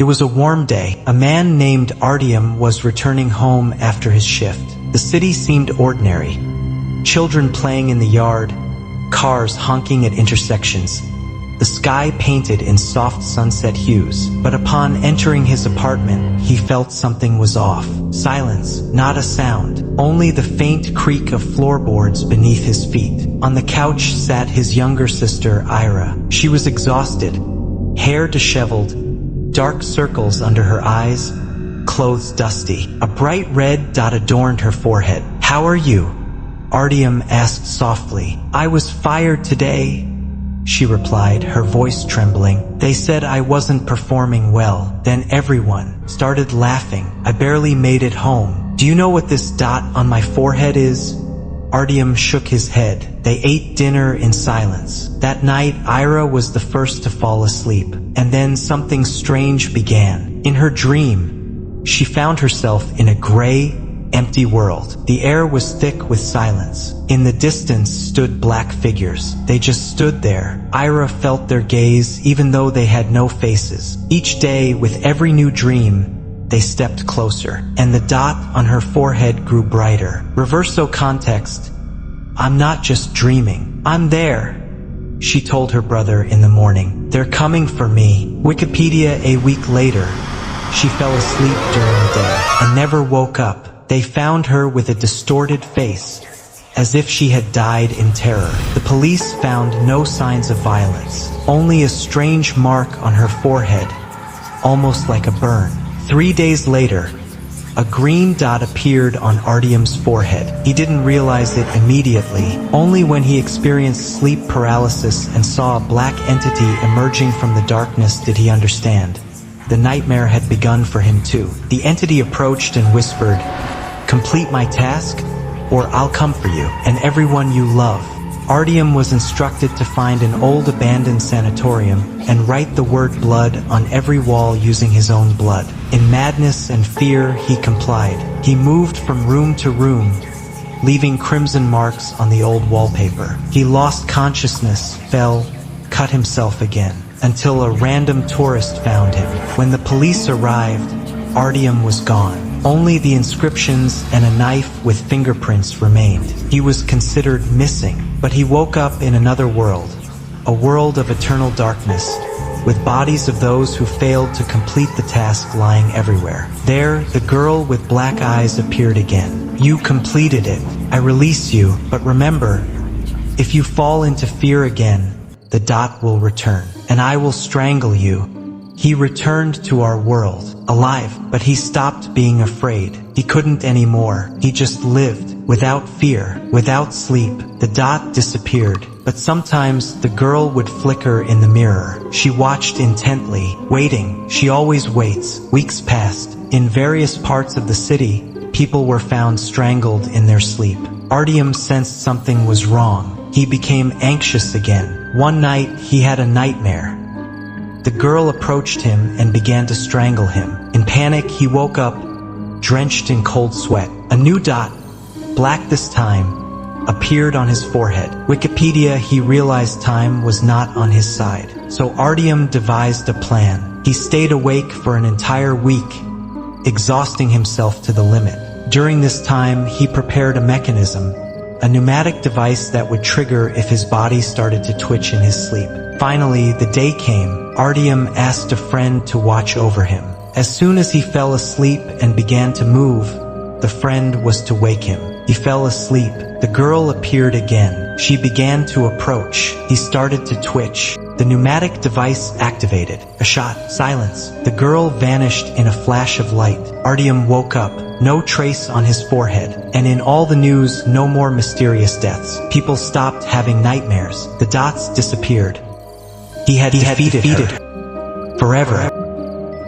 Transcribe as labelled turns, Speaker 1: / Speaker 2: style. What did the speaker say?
Speaker 1: It was a warm day. A man named Artyom was returning home after his shift. The city seemed ordinary. Children playing in the yard, cars honking at intersections. The sky painted in soft sunset hues. But upon entering his apartment, he felt something was off. Silence, not a sound, only the faint creak of floorboards beneath his feet. On the couch sat his younger sister, Ira. She was exhausted, hair disheveled, dark circles under her eyes, clothes dusty. A bright red dot adorned her forehead. "How are you?" Artyom asked softly. "I was fired today," she replied, her voice trembling. "They said I wasn't performing well." Then everyone started laughing. "I barely made it home. Do you know what this dot on my forehead is?" Artyom shook his head. They ate dinner in silence. That night, Ira was the first to fall asleep. And then something strange began. In her dream, she found herself in a gray, empty world. The air was thick with silence. In the distance stood black figures. They just stood there. Ira felt their gaze even though they had no faces. Each day, with every new dream, they stepped closer, and the dot on her forehead grew brighter. Reverso context: "I'm not just dreaming. I'm there," she told her brother in the morning. "They're coming for me." Wikipedia: a week later, she fell asleep during the day and never woke up. They found her with a distorted face, as if she had died in terror. The police found no signs of violence, only a strange mark on her forehead, almost like a burn. 3 days later, a green dot appeared on Artyom's forehead. He didn't realize it immediately. Only when he experienced sleep paralysis and saw a black entity emerging from the darkness did he understand. The nightmare had begun for him too. The entity approached and whispered, "Complete my task, or I'll come for you and everyone you love." Artyom was instructed to find an old abandoned sanatorium and write the word blood on every wall using his own blood. In madness and fear, he complied. He moved from room to room, leaving crimson marks on the old wallpaper. He lost consciousness, fell, cut himself again, until a random tourist found him. When the police arrived, Artyom was gone. Only the inscriptions and a knife with fingerprints remained. He was considered missing, but he woke up in another world, a world of eternal darkness, with bodies of those who failed to complete the task lying everywhere. There, the girl with black eyes appeared again. "You completed it. I release you, but remember, if you fall into fear again, the dot will return, and I will strangle you." He returned to our world, alive, but he stopped being afraid. He couldn't anymore. He just lived, without fear, without sleep. The dot disappeared, but sometimes the girl would flicker in the mirror. She watched intently, waiting. She always waits. Weeks passed. In various parts of the city, people were found strangled in their sleep. Artyom sensed something was wrong. He became anxious again. One night, he had a nightmare. The girl approached him and began to strangle him. In panic, he woke up, drenched in cold sweat. A new dot, black this time, appeared on his forehead. Wikipedia: he realized time was not on his side. So Artyom devised a plan. He stayed awake for an entire week, exhausting himself to the limit. During this time, he prepared a mechanism, a pneumatic device that would trigger if his body started to twitch in his sleep. Finally, the day came. Artyom asked a friend to watch over him. As soon as he fell asleep and began to move, the friend was to wake him. He fell asleep. The girl appeared again. She began to approach. He started to twitch. The pneumatic device activated. A shot. Silence. The girl vanished in a flash of light. Artyom woke up. No trace on his forehead. And in all the news, no more mysterious deaths. People stopped having nightmares. The dots disappeared. He had defeated her forever.